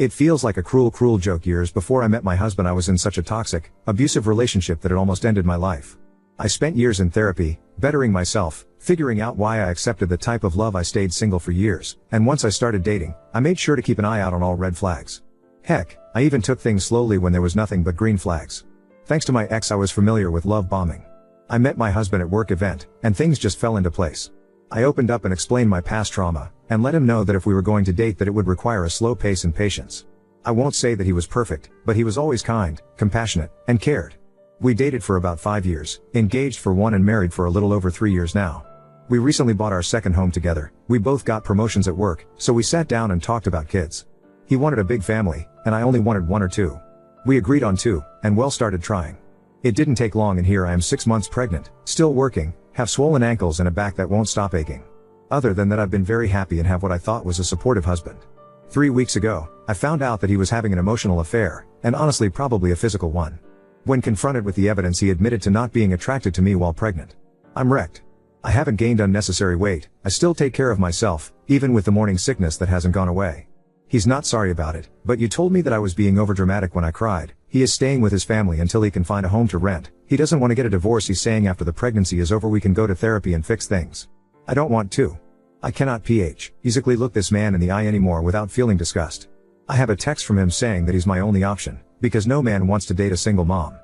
It feels like a cruel joke. Years before I met my husband, I was in such a toxic, abusive relationship that it almost ended my life. I spent years in therapy, bettering myself, figuring out why I accepted the type of love. I stayed single for years, and once I started dating, I made sure to keep an eye out on all red flags. Heck, I even took things slowly when there was nothing but green flags. Thanks to my ex, I was familiar with love bombing. I met my husband at work event, and things just fell into place. I opened up and explained my past trauma, and let him know that if we were going to date that it would require a slow pace and patience. I won't say that he was perfect, but he was always kind, compassionate, and cared. We dated for about 5 years, engaged for 1 and married for a little over 3 years now. We recently bought our second home together. We both got promotions at work, so we sat down and talked about kids. He wanted a big family, and I only wanted 1 or 2. We agreed on 2, and started trying. It didn't take long, and here I am 6 months pregnant, still working, have swollen ankles and a back that won't stop aching. Other than that, I've been very happy and have what I thought was a supportive husband. 3 weeks ago, I found out that he was having an emotional affair, and honestly probably a physical one. When confronted with the evidence, he admitted to not being attracted to me while pregnant. I'm wrecked. I haven't gained unnecessary weight, I still take care of myself, even with the morning sickness that hasn't gone away. He's not sorry about it, but you told me that I was being overdramatic when I cried. He is staying with his family until he can find a home to rent. He doesn't want to get a divorce. He's saying after the pregnancy is over we can go to therapy and fix things. I don't want to. I cannot physically look this man in the eye anymore without feeling disgust. I have a text from him saying that he's my only option, because no man wants to date a single mom.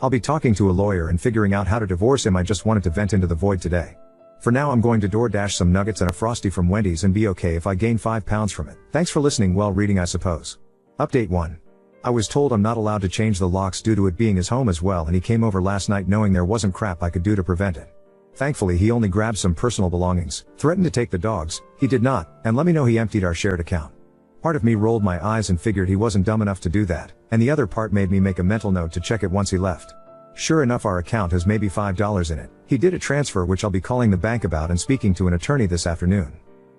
I'll be talking to a lawyer and figuring out how to divorce him. I just wanted to vent into the void today. For now, I'm going to DoorDash some nuggets and a Frosty from Wendy's and be okay if I gain 5 pounds from it. Thanks for listening while reading, I suppose. Update 1. I was told I'm not allowed to change the locks due to it being his home as well, and he came over last night knowing there wasn't crap I could do to prevent it. Thankfully, he only grabbed some personal belongings, threatened to take the dogs. He did not, and let me know he emptied our shared account. Part of me rolled my eyes and figured he wasn't dumb enough to do that, and the other part made me make a mental note to check it once he left. Sure enough, our account has maybe $5 in it. He did a transfer which I'll be calling the bank about and speaking to an attorney this afternoon.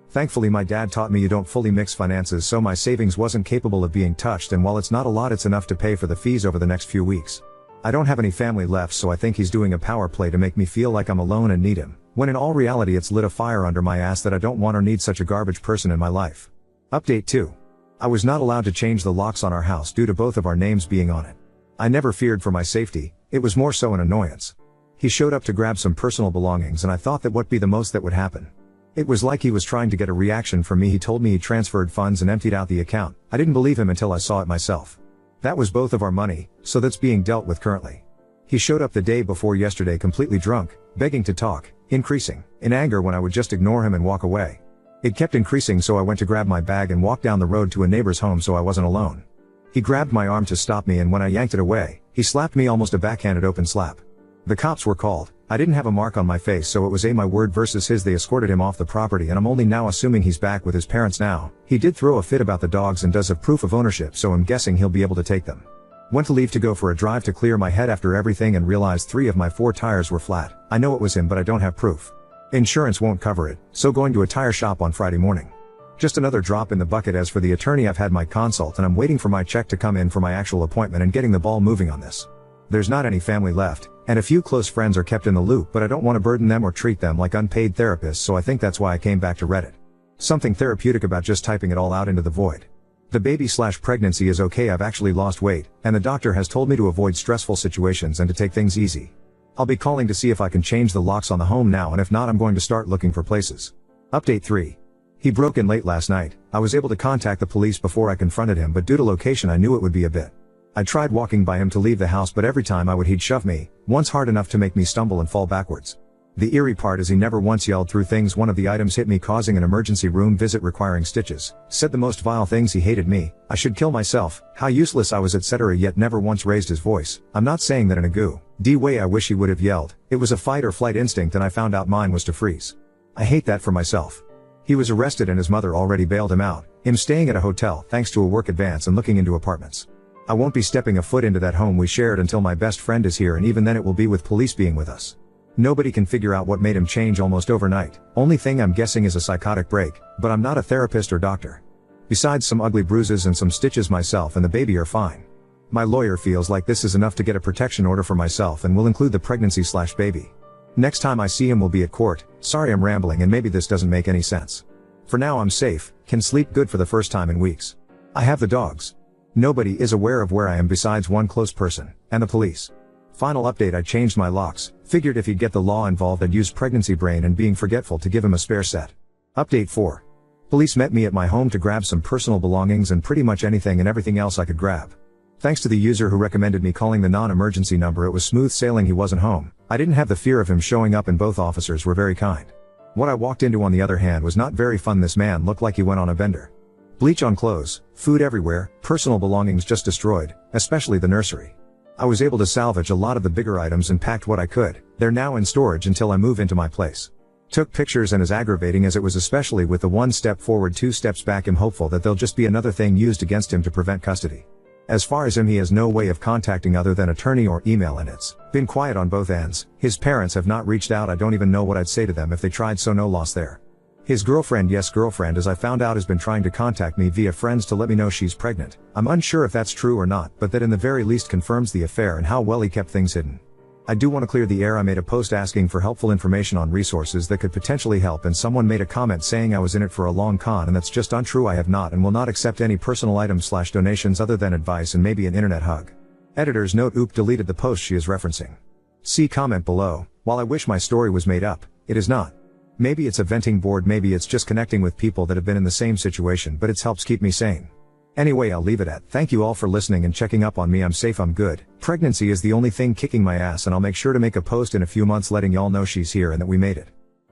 Thankfully, my dad taught me you don't fully mix finances, so my savings wasn't capable of being touched, and while it's not a lot, it's enough to pay for the fees over the next few weeks. I don't have any family left, so I think he's doing a power play to make me feel like I'm alone and need him, when in all reality it's lit a fire under my ass that I don't want or need such a garbage person in my life. Update 2. I was not allowed to change the locks on our house due to both of our names being on it. I never feared for my safety, it was more so an annoyance. He showed up to grab some personal belongings and I thought that would be the most that would happen. It was like he was trying to get a reaction from me. He told me he transferred funds and emptied out the account. I didn't believe him until I saw it myself. That was both of our money, so that's being dealt with currently. He showed up the day before yesterday completely drunk, begging to talk, increasing in anger when I would just ignore him and walk away. It kept increasing, so I went to grab my bag and walk down the road to a neighbor's home so I wasn't alone. He grabbed my arm to stop me, and when I yanked it away, he slapped me, almost a backhanded open slap. The cops were called. I didn't have a mark on my face, so it was my word versus his. They escorted him off the property, and I'm only now assuming he's back with his parents now. He did throw a fit about the dogs and does have proof of ownership, so I'm guessing he'll be able to take them. Went to leave to go for a drive to clear my head after everything and realized 3 of my 4 tires were flat. I know it was him, but I don't have proof. Insurance won't cover it, so going to a tire shop on Friday morning. Just another drop in the bucket. As for the attorney, I've had my consult and I'm waiting for my check to come in for my actual appointment and getting the ball moving on this. There's not any family left, and a few close friends are kept in the loop, but I don't want to burden them or treat them like unpaid therapists, so I think that's why I came back to Reddit. Something therapeutic about just typing it all out into the void. The baby/pregnancy is okay. I've actually lost weight, and the doctor has told me to avoid stressful situations and to take things easy. I'll be calling to see if I can change the locks on the home now, and if not, I'm going to start looking for places. Update 3. He broke in late last night. I was able to contact the police before I confronted him, but due to location I knew it would be a bit. I tried walking by him to leave the house, but every time I would, he'd shove me, once hard enough to make me stumble and fall backwards. The eerie part is he never once yelled through things. One of the items hit me, causing an emergency room visit requiring stitches. Said the most vile things. He hated me, I should kill myself, how useless I was, etc., yet never once raised his voice. I'm not saying that in a good way. I wish he would have yelled. It was a fight or flight instinct, and I found out mine was to freeze. I hate that for myself. He was arrested and his mother already bailed him out, him staying at a hotel thanks to a work advance and looking into apartments. I won't be stepping a foot into that home we shared until my best friend is here, and even then it will be with police being with us. Nobody can figure out what made him change almost overnight. Only thing I'm guessing is a psychotic break, but I'm not a therapist or doctor. Besides some ugly bruises and some stitches, myself and the baby are fine. My lawyer feels like this is enough to get a protection order for myself and will include the pregnancy/baby. Next time I see him will be at court. Sorry I'm rambling and maybe this doesn't make any sense. For now I'm safe, can sleep good for the first time in weeks. I have the dogs. Nobody is aware of where I am besides one close person, and the police. Final update: I changed my locks, figured if he'd get the law involved I'd use pregnancy brain and being forgetful to give him a spare set. Update 4. Police met me at my home to grab some personal belongings and pretty much anything and everything else I could grab. Thanks to the user who recommended me calling the non-emergency number, it was smooth sailing. He wasn't home. I didn't have the fear of him showing up and both officers were very kind. What I walked into on the other hand was not very fun. This man looked like he went on a bender. Bleach on clothes, food everywhere, personal belongings just destroyed, especially the nursery. I was able to salvage a lot of the bigger items and packed what I could. They're now in storage until I move into my place. Took pictures, and as aggravating as it was, especially with the 1 step forward 2 steps back, I'm hopeful that they'll just be another thing used against him to prevent custody. As far as him, he has no way of contacting other than attorney or email, and it's been quiet on both ends. His parents have not reached out. I don't even know what I'd say to them if they tried, so no loss there. His girlfriend, yes girlfriend, as I found out, has been trying to contact me via friends to let me know she's pregnant. I'm unsure if that's true or not, but that in the very least confirms the affair and how well he kept things hidden. I do want to clear the air. I made a post asking for helpful information on resources that could potentially help, and someone made a comment saying I was in it for a long con, and that's just untrue. I have not and will not accept any personal items/donations other than advice and maybe an internet hug. Editor's note: Oop, deleted the post she is referencing. See comment below. While I wish my story was made up, it is not. Maybe it's a venting board, maybe it's just connecting with people that have been in the same situation, but it helps keep me sane. Anyway, I'll leave it at thank you all for listening and checking up on me. I'm safe, I'm good. Pregnancy is the only thing kicking my ass, and I'll make sure to make a post in a few months letting y'all know she's here and that we made it.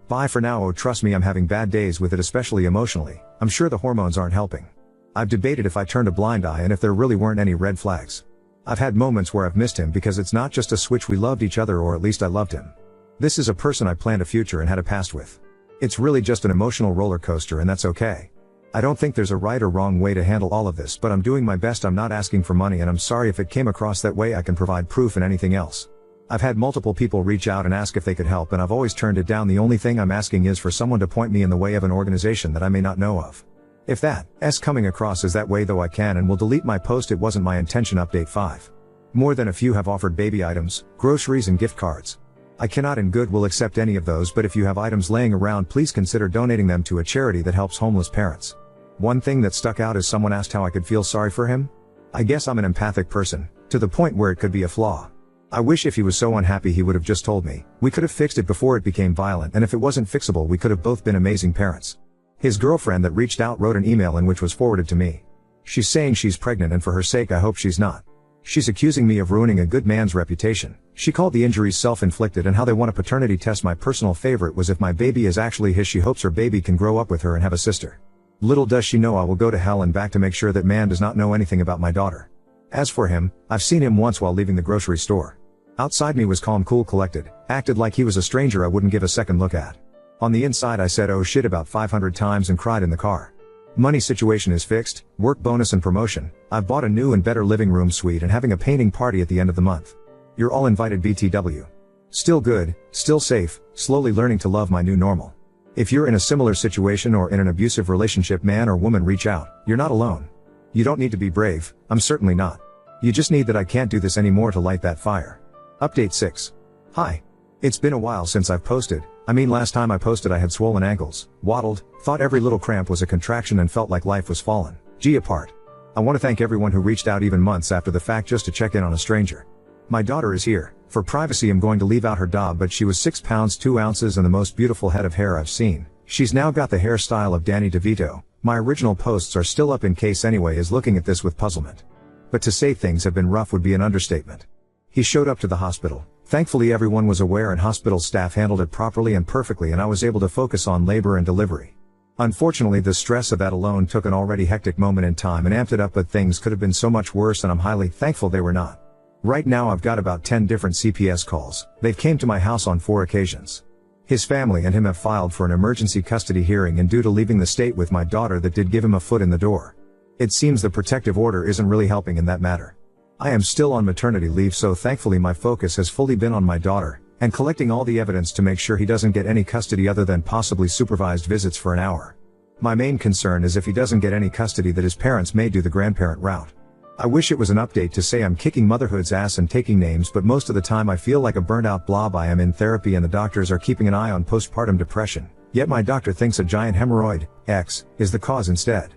Bye for now. Oh, trust me, I'm having bad days with it, especially emotionally. I'm sure the hormones aren't helping. I've debated if I turned a blind eye and if there really weren't any red flags. I've had moments where I've missed him because it's not just a switch. We loved each other, or at least I loved him. This is a person I planned a future and had a past with. It's really just an emotional roller coaster, and that's okay. I don't think there's a right or wrong way to handle all of this, but I'm doing my best. I'm not asking for money, and I'm sorry if it came across that way. I can provide proof and anything else. I've had multiple people reach out and ask if they could help, and I've always turned it down. The only thing I'm asking is for someone to point me in the way of an organization that I may not know of. If that's coming across as that way, though, I can and will delete my post. It wasn't my intention. Update 5. More than a few have offered baby items, groceries and gift cards. I cannot in good will accept any of those, but if you have items laying around, please consider donating them to a charity that helps homeless parents. One thing that stuck out is someone asked how I could feel sorry for him. I guess I'm an empathic person, to the point where it could be a flaw. I wish if he was so unhappy he would have just told me. We could have fixed it before it became violent, and if it wasn't fixable we could have both been amazing parents. His girlfriend that reached out wrote an email in which was forwarded to me. She's saying she's pregnant, and for her sake I hope she's not. She's accusing me of ruining a good man's reputation. She called the injuries self-inflicted and how they want a paternity test. My personal favorite was if my baby is actually his. She hopes her baby can grow up with her and have a sister. Little does she know I will go to hell and back to make sure that man does not know anything about my daughter. As for him, I've seen him once while leaving the grocery store. Outside me was calm, cool, collected, acted like he was a stranger I wouldn't give a second look at. On the inside I said oh shit about 500 times and cried in the car. Money situation is fixed, work bonus and promotion. I've bought a new and better living room suite and having a painting party at the end of the month. You're all invited. BTW. Still good, still safe, slowly learning to love my new normal. If you're in a similar situation or in an abusive relationship, man or woman, reach out. You're not alone. You don't need to be brave. I'm certainly not. You just need that I can't do this anymore to light that fire. Update 6. Hi. It's been a while since I've posted. Last time I posted I had swollen ankles, waddled, thought every little cramp was a contraction and felt like life was fallen apart. I want to thank everyone who reached out even months after the fact just to check in on a stranger. My daughter is here. For privacy I'm going to leave out her dob, but she was 6 pounds 2 ounces and the most beautiful head of hair I've seen. She's now got the hairstyle of Danny DeVito. My original posts are still up in case anyone is looking at this with puzzlement. But to say things have been rough would be an understatement. He showed up to the hospital. Thankfully everyone was aware and hospital staff handled it properly and perfectly, and I was able to focus on labor and delivery. Unfortunately the stress of that alone took an already hectic moment in time and amped it up, but things could have been so much worse and I'm highly thankful they were not. Right now I've got about 10 different CPS calls. They've came to my house on 4 occasions. His family and him have filed for an emergency custody hearing, and due to leaving the state with my daughter that did give him a foot in the door. It seems the protective order isn't really helping in that matter. I am still on maternity leave, so thankfully my focus has fully been on my daughter, and collecting all the evidence to make sure he doesn't get any custody other than possibly supervised visits for an hour. My main concern is if he doesn't get any custody that his parents may do the grandparent route. I wish it was an update to say I'm kicking motherhood's ass and taking names, but most of the time I feel like a burnt out blob. I am in therapy and the doctors are keeping an eye on postpartum depression, yet my doctor thinks a giant hemorrhoid, X, is the cause instead.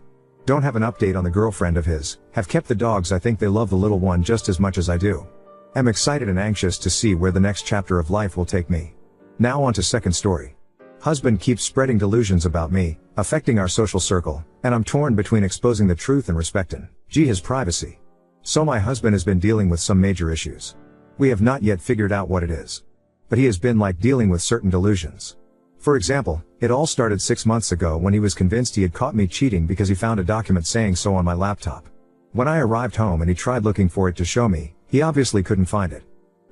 Don't have an update on the girlfriend of his, have kept the dogs. I think they love the little one just as much as I do. Am excited and anxious to see where the next chapter of life will take me. Now on to second story. Husband keeps spreading delusions about me, affecting our social circle, and I'm torn between exposing the truth and respecting his privacy. So my husband has been dealing with some major issues. We have not yet figured out what it is. But he has been dealing with certain delusions. For example, it all started 6 months ago when he was convinced he had caught me cheating because he found a document saying so on my laptop. When I arrived home and he tried looking for it to show me, he obviously couldn't find it.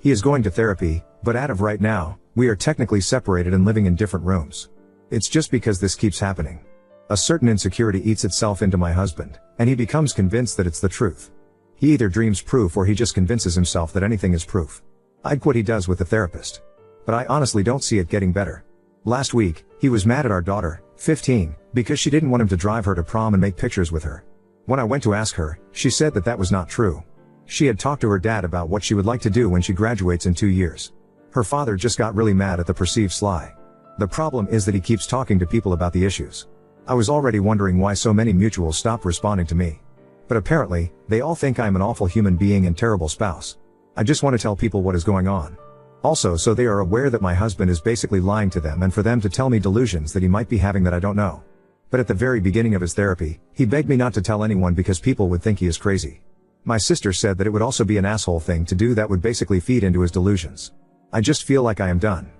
He is going to therapy, but as of right now, we are technically separated and living in different rooms. It's just because this keeps happening. A certain insecurity eats itself into my husband, and he becomes convinced that it's the truth. He either dreams proof or he just convinces himself that anything is proof. I'd what he does with the therapist. But I honestly don't see it getting better. Last week, he was mad at our daughter, 15, because she didn't want him to drive her to prom and make pictures with her. When I went to ask her, she said that was not true. She had talked to her dad about what she would like to do when she graduates in 2 years. Her father just got really mad at the perceived sly. The problem is that he keeps talking to people about the issues. I was already wondering why so many mutuals stopped responding to me. But apparently, they all think I'm an awful human being and terrible spouse. I just want to tell people what is going on. Also, so they are aware that my husband is basically lying to them and for them to tell me delusions that he might be having that I don't know. But at the very beginning of his therapy, he begged me not to tell anyone because people would think he is crazy. My sister said that it would also be an asshole thing to do that would basically feed into his delusions. I just feel like I am done.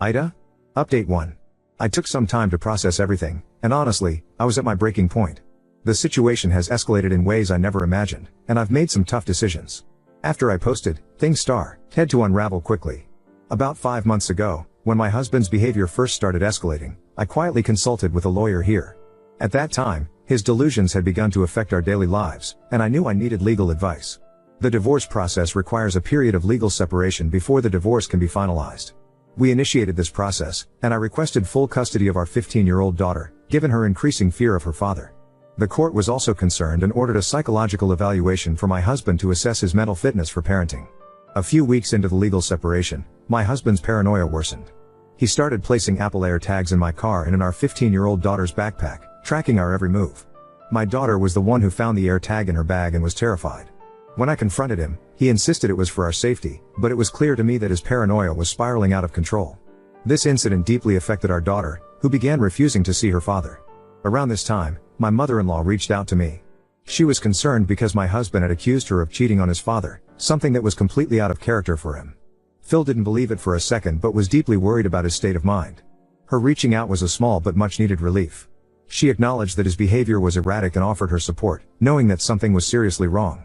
Ida? Update 1. I took some time to process everything, and honestly, I was at my breaking point. The situation has escalated in ways I never imagined, and I've made some tough decisions. After I posted, things had to unravel quickly. About 5 months ago, when my husband's behavior first started escalating, I quietly consulted with a lawyer here. At that time, his delusions had begun to affect our daily lives, and I knew I needed legal advice. The divorce process requires a period of legal separation before the divorce can be finalized. We initiated this process, and I requested full custody of our 15-year-old daughter, given her increasing fear of her father. The court was also concerned and ordered a psychological evaluation for my husband to assess his mental fitness for parenting. A few weeks into the legal separation, my husband's paranoia worsened. He started placing Apple Air tags in my car and in our 15-year-old daughter's backpack, tracking our every move. My daughter was the one who found the Air tag in her bag and was terrified. When I confronted him, he insisted it was for our safety, but it was clear to me that his paranoia was spiraling out of control. This incident deeply affected our daughter, who began refusing to see her father. Around this time, my mother-in-law reached out to me. She was concerned because my husband had accused her of cheating on his father, something that was completely out of character for him. Phil didn't believe it for a second but was deeply worried about his state of mind. Her reaching out was a small but much needed relief. She acknowledged that his behavior was erratic and offered her support, knowing that something was seriously wrong.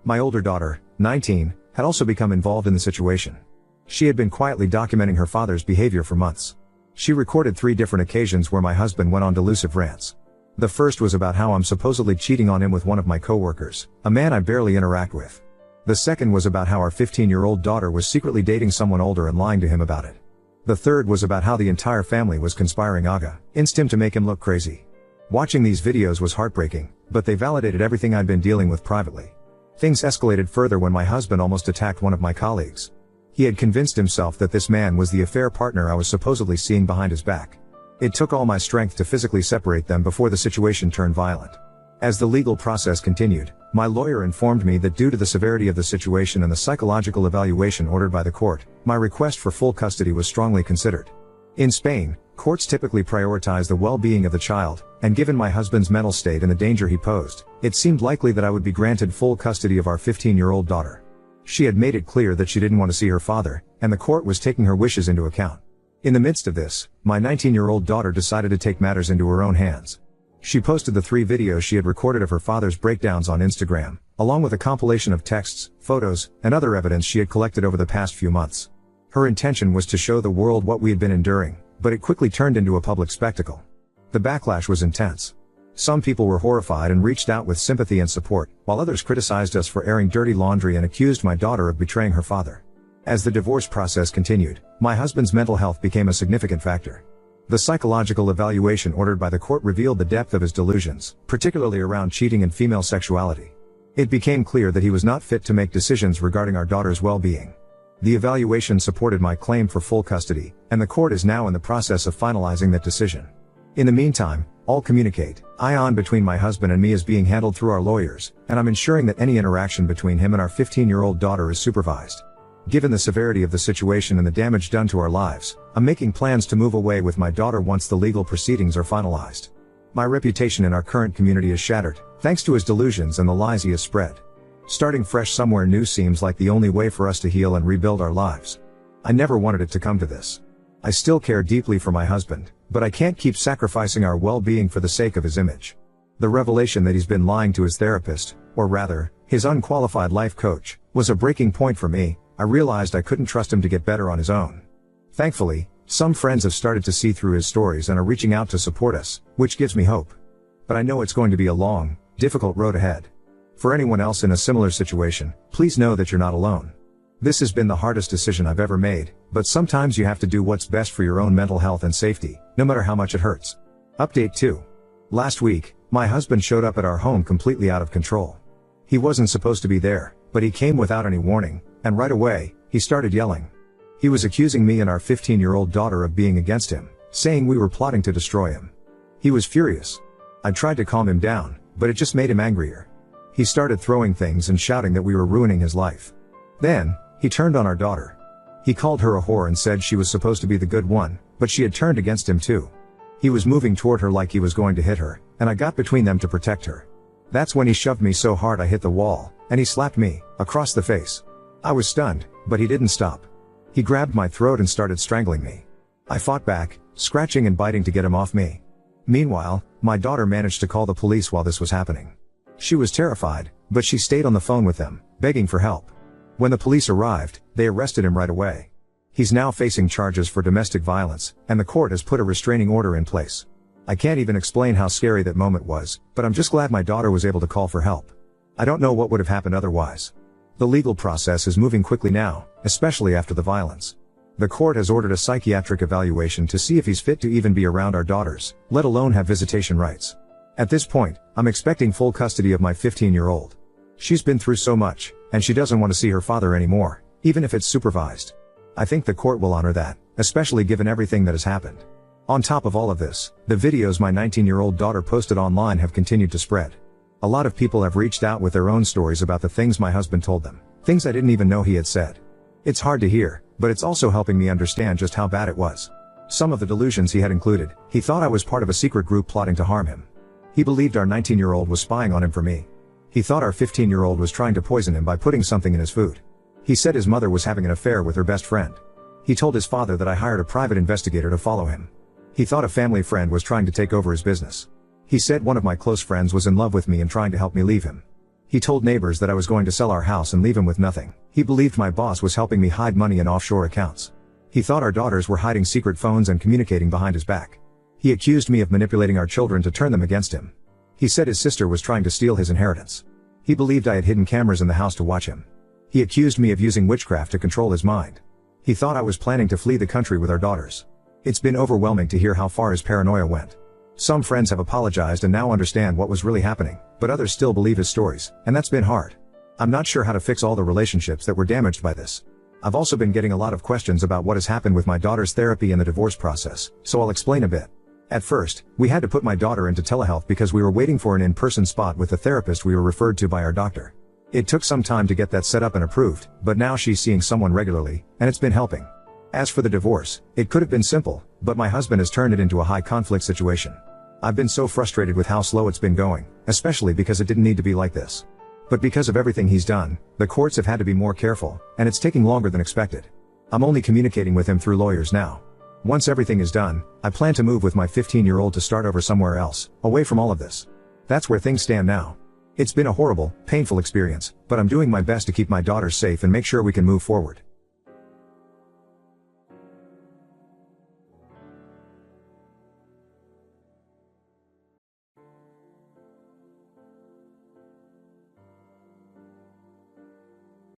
My older daughter, 19, had also become involved in the situation. She had been quietly documenting her father's behavior for months. She recorded 3 different occasions where my husband went on delusive rants. The first was about how I'm supposedly cheating on him with one of my coworkers, a man I barely interact with. The second was about how our 15-year-old daughter was secretly dating someone older and lying to him about it. The third was about how the entire family was conspiring against him to make him look crazy. Watching these videos was heartbreaking, but they validated everything I'd been dealing with privately. Things escalated further when my husband almost attacked one of my colleagues. He had convinced himself that this man was the affair partner I was supposedly seeing behind his back. It took all my strength to physically separate them before the situation turned violent. As the legal process continued, my lawyer informed me that due to the severity of the situation and the psychological evaluation ordered by the court, my request for full custody was strongly considered. In Spain, courts typically prioritize the well-being of the child, and given my husband's mental state and the danger he posed, it seemed likely that I would be granted full custody of our 15-year-old daughter. She had made it clear that she didn't want to see her father, and the court was taking her wishes into account. In the midst of this, my 19-year-old daughter decided to take matters into her own hands. She posted the 3 videos she had recorded of her father's breakdowns on Instagram, along with a compilation of texts, photos, and other evidence she had collected over the past few months. Her intention was to show the world what we had been enduring, but it quickly turned into a public spectacle. The backlash was intense. Some people were horrified and reached out with sympathy and support, while others criticized us for airing dirty laundry and accused my daughter of betraying her father. As the divorce process continued, my husband's mental health became a significant factor. The psychological evaluation ordered by the court revealed the depth of his delusions, particularly around cheating and female sexuality. It became clear that he was not fit to make decisions regarding our daughter's well-being. The evaluation supported my claim for full custody, and the court is now in the process of finalizing that decision. In the meantime, All communicate. Ion between my husband and me is being handled through our lawyers, and I'm ensuring that any interaction between him and our 15-year-old daughter is supervised. Given the severity of the situation and the damage done to our lives, I'm making plans to move away with my daughter once the legal proceedings are finalized. My reputation in our current community is shattered, thanks to his delusions and the lies he has spread. Starting fresh somewhere new seems like the only way for us to heal and rebuild our lives. I never wanted it to come to this. I still care deeply for my husband, but I can't keep sacrificing our well-being for the sake of his image. The revelation that he's been lying to his therapist, or rather, his unqualified life coach, was a breaking point for me. I realized I couldn't trust him to get better on his own. Thankfully, some friends have started to see through his stories and are reaching out to support us, which gives me hope. But I know it's going to be a long, difficult road ahead. For anyone else in a similar situation, please know that you're not alone. This has been the hardest decision I've ever made, but sometimes you have to do what's best for your own mental health and safety, no matter how much it hurts. Update 2. Last week, my husband showed up at our home completely out of control. He wasn't supposed to be there, but he came without any warning, and right away, he started yelling. He was accusing me and our 15-year-old daughter of being against him, saying we were plotting to destroy him. He was furious. I tried to calm him down, but it just made him angrier. He started throwing things and shouting that we were ruining his life. Then, he turned on our daughter. He called her a whore and said she was supposed to be the good one, but she had turned against him too. He was moving toward her like he was going to hit her, and I got between them to protect her. That's when he shoved me so hard I hit the wall, and he slapped me, across the face. I was stunned, but he didn't stop. He grabbed my throat and started strangling me. I fought back, scratching and biting to get him off me. Meanwhile, my daughter managed to call the police while this was happening. She was terrified, but she stayed on the phone with them, begging for help. When the police arrived, they arrested him right away. He's now facing charges for domestic violence, and the court has put a restraining order in place. I can't even explain how scary that moment was, but I'm just glad my daughter was able to call for help. I don't know what would have happened otherwise. The legal process is moving quickly now, especially after the violence. The court has ordered a psychiatric evaluation to see if he's fit to even be around our daughters, let alone have visitation rights. At this point, I'm expecting full custody of my 15-year-old. She's been through so much, and she doesn't want to see her father anymore, even if it's supervised. I think the court will honor that, especially given everything that has happened. On top of all of this, the videos my 19-year-old daughter posted online have continued to spread. A lot of people have reached out with their own stories about the things my husband told them, things I didn't even know he had said. It's hard to hear, but it's also helping me understand just how bad it was. Some of the delusions he had included, he thought I was part of a secret group plotting to harm him. He believed our 19-year-old was spying on him for me. He thought our 15-year-old was trying to poison him by putting something in his food. He said his mother was having an affair with her best friend. He told his father that I hired a private investigator to follow him. He thought a family friend was trying to take over his business. He said one of my close friends was in love with me and trying to help me leave him. He told neighbors that I was going to sell our house and leave him with nothing. He believed my boss was helping me hide money in offshore accounts. He thought our daughters were hiding secret phones and communicating behind his back. He accused me of manipulating our children to turn them against him. He said his sister was trying to steal his inheritance. He believed I had hidden cameras in the house to watch him. He accused me of using witchcraft to control his mind. He thought I was planning to flee the country with our daughters. It's been overwhelming to hear how far his paranoia went. Some friends have apologized and now understand what was really happening, but others still believe his stories, and that's been hard. I'm not sure how to fix all the relationships that were damaged by this. I've also been getting a lot of questions about what has happened with my daughter's therapy and the divorce process, so I'll explain a bit. At first, we had to put my daughter into telehealth because we were waiting for an in-person spot with the therapist we were referred to by our doctor. It took some time to get that set up and approved, but now she's seeing someone regularly, and it's been helping. As for the divorce, it could have been simple, but my husband has turned it into a high-conflict situation. I've been so frustrated with how slow it's been going, especially because it didn't need to be like this. But because of everything he's done, the courts have had to be more careful, and it's taking longer than expected. I'm only communicating with him through lawyers now. Once everything is done, I plan to move with my 15-year-old to start over somewhere else, away from all of this. That's where things stand now. It's been a horrible, painful experience, but I'm doing my best to keep my daughters safe and make sure we can move forward.